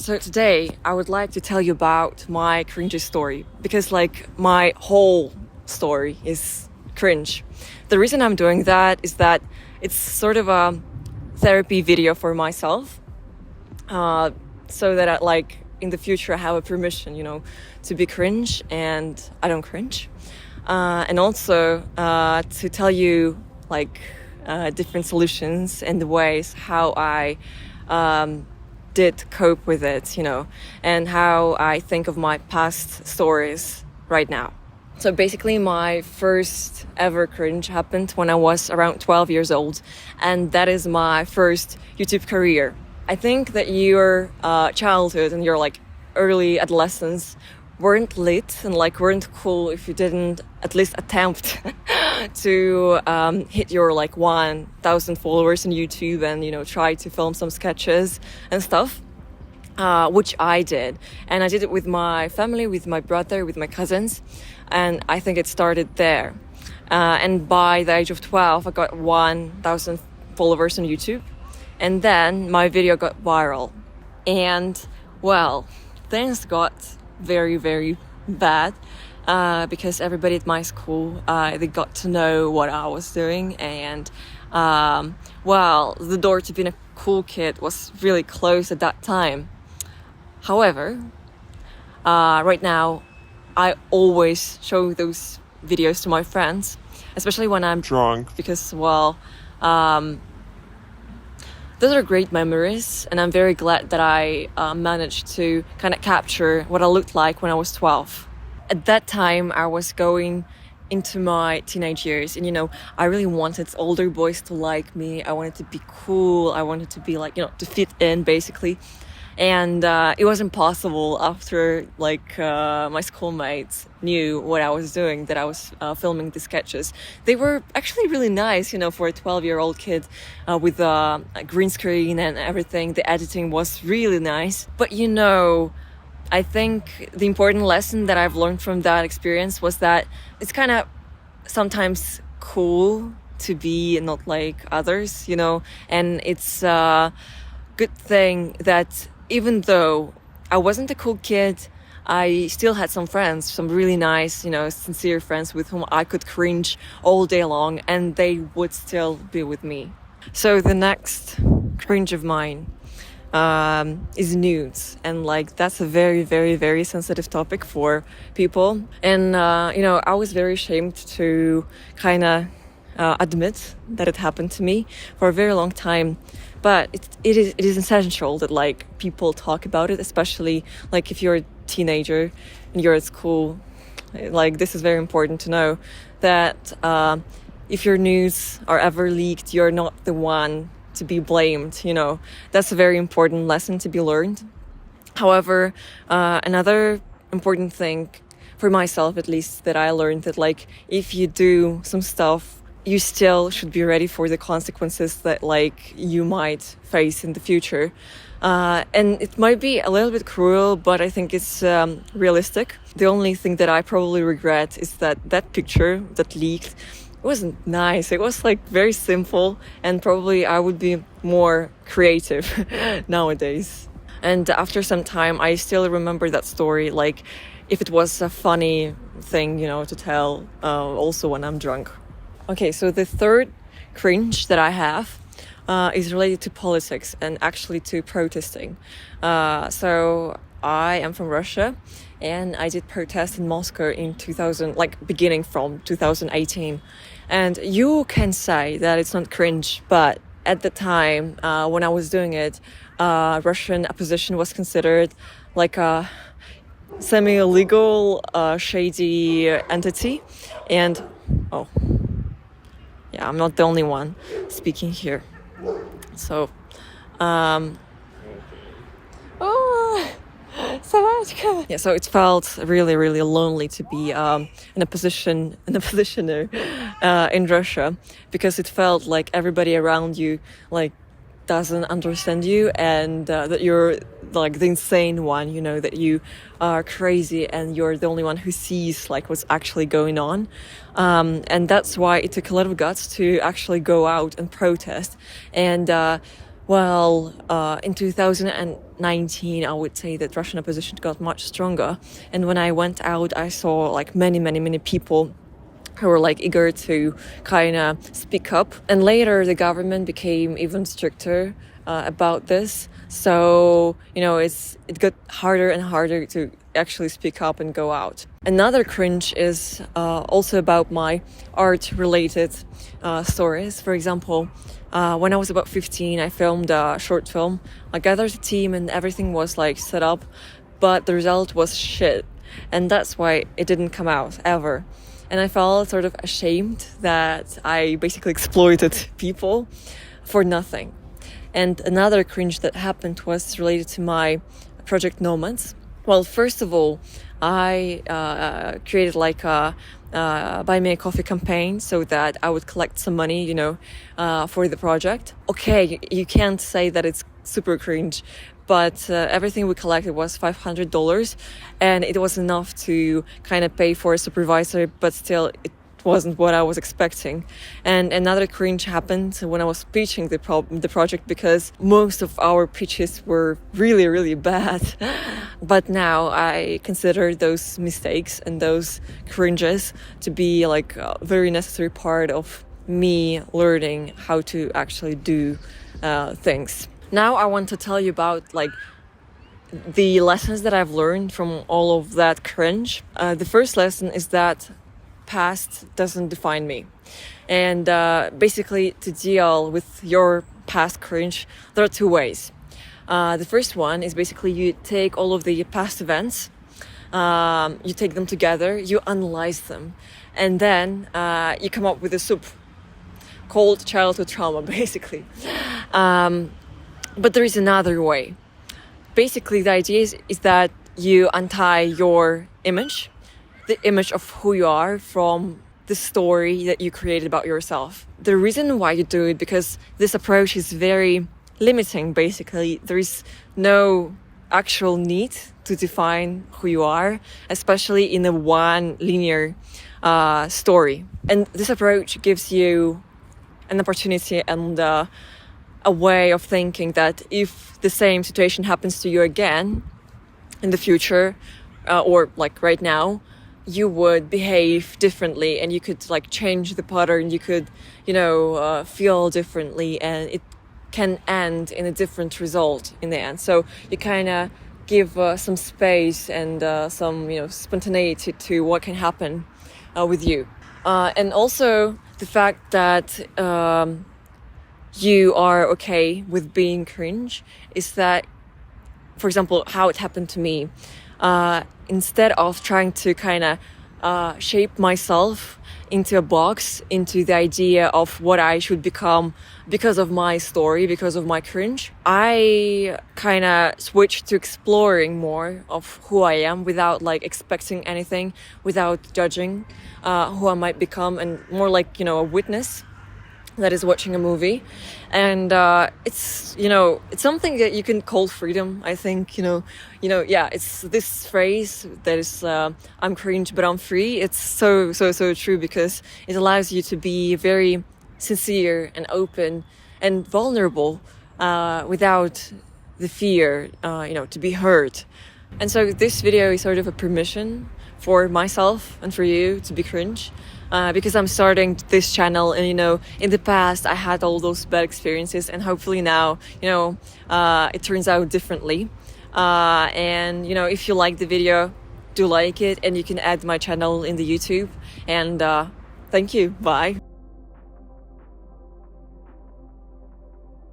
So today I would like to tell you about my cringe story because like my whole story is cringe. The reason I'm doing that is that it's sort of a therapy video for myself, so that like in the future I have a permission, to be cringe and I don't cringe, and also to tell you like different solutions and the ways how I did cope with it, and how I think of my past stories right now. So basically my first ever cringe happened when I was around 12 years old, and that is my first YouTube career. I think that your childhood and your like early adolescence weren't lit and like weren't cool if you didn't at least attempt to hit your like 1,000 followers on YouTube and try to film some sketches and stuff, which I did. And I did it with my family, with my brother, with my cousins, and I think it started there. And by the age of 12 I got 1,000 followers on YouTube, and then my video got viral, and well, things got very, very bad, because everybody at my school, they got to know what I was doing, and the door to being a cool kid was really closed at that time. However, right now I always show those videos to my friends, especially when I'm drunk, because those are great memories, and I'm very glad that I managed to kind of capture what I looked like when I was 12. At that time, I was going into my teenage years, and I really wanted older boys to like me. I wanted to be cool. I wanted to be like, to fit in, basically. And it wasn't possible after like my schoolmates knew what I was doing, that I was filming the sketches. They were actually really nice, for a 12-year-old kid, with a green screen and everything. The editing was really nice. But I think the important lesson that I've learned from that experience was that it's kind of sometimes cool to be not like others, and it's a good thing that even though I wasn't a cool kid, I still had some friends, some really nice, sincere friends with whom I could cringe all day long, and they would still be with me. So the next cringe of mine is nudes, and like that's a very, very, very sensitive topic for people, and I was very ashamed to kind of admit that it happened to me for a very long time. But it is essential that like people talk about it, especially like if you're a teenager and you're at school. Like this is very important to know that if your nudes are ever leaked, you're not the one to be blamed. That's a very important lesson to be learned. However, another important thing for myself, at least, that I learned, that like if you do some stuff, you still should be ready for the consequences that like you might face in the future. And it might be a little bit cruel, but I think it's realistic. The only thing that I probably regret is that picture that leaked, it wasn't nice. It was like very simple, and probably I would be more creative nowadays. And after some time, I still remember that story, like if it was a funny thing, to tell, also when I'm drunk. Okay, so the third cringe that I have is related to politics and actually to protesting. So I am from Russia, and I did protest in Moscow in beginning from 2018. And you can say that it's not cringe, but at the time when I was doing it, Russian opposition was considered like a semi-illegal, shady entity. And yeah, I'm not the only one speaking here. So, yeah, so it felt really, really lonely to be in a positioner in Russia, because it felt like everybody around you like doesn't understand you, and that you're like the insane one, that you are crazy and you're the only one who sees like what's actually going on. And that's why it took a lot of guts to actually go out and protest. And in 2018, 19, I would say that Russian opposition got much stronger. And when I went out, I saw like many people who were like eager to kind of speak up. And later the government became even stricter about this. So, it got harder and harder to actually speak up and go out. Another cringe is also about my art-related stories. For example, when I was about 15, I filmed a short film. I gathered a team and everything was like set up, but the result was shit. And that's why it didn't come out ever. And I felt sort of ashamed that I basically exploited people for nothing. And another cringe that happened was related to my project Nomads. Well, first of all, I created like a buy me a coffee campaign so that I would collect some money, for the project. Okay, you can't say that it's super cringe, but everything we collected was $500, and it was enough to kind of pay for a supervisor, but still it wasn't what I was expecting. And another cringe happened when I was pitching the project, because most of our pitches were really bad. But now I consider those mistakes and those cringes to be like a very necessary part of me learning how to actually do things. Now I want to tell you about like the lessons that I've learned from all of that cringe. The first lesson is that past doesn't define me. And basically, to deal with your past cringe, there are two ways. The first one is basically you take all of the past events, you take them together, you analyze them, and then you come up with a soup called childhood trauma, basically. But there is another way. Basically, the idea is that you untie your image, the image of who you are, from the story that you created about yourself. The reason why you do it, because this approach is very limiting, basically. There is no actual need to define who you are, especially in a one linear story. And this approach gives you an opportunity and a way of thinking that if the same situation happens to you again in the future, or like right now, you would behave differently, and you could like change the pattern, you could, feel differently, and it can end in a different result in the end. So you kind of give some space and some, spontaneity to what can happen with you. And also the fact that you are okay with being cringe is that, for example, how it happened to me. Instead of trying to kind of shape myself into a box, into the idea of what I should become because of my story, because of my cringe, I kind of switched to exploring more of who I am without like expecting anything, without judging who I might become, and more like, a witness that is watching a movie. And it's something that you can call freedom, I think. It's this phrase that is I'm cringe but I'm free. It's so true, because it allows you to be very sincere and open and vulnerable without the fear to be hurt. And so this video is sort of a permission for myself and for you to be cringe. Because I'm starting this channel, and in the past I had all those bad experiences, and hopefully now it turns out differently. And if you like the video, do like it, and you can add my channel in the YouTube. And thank you. Bye.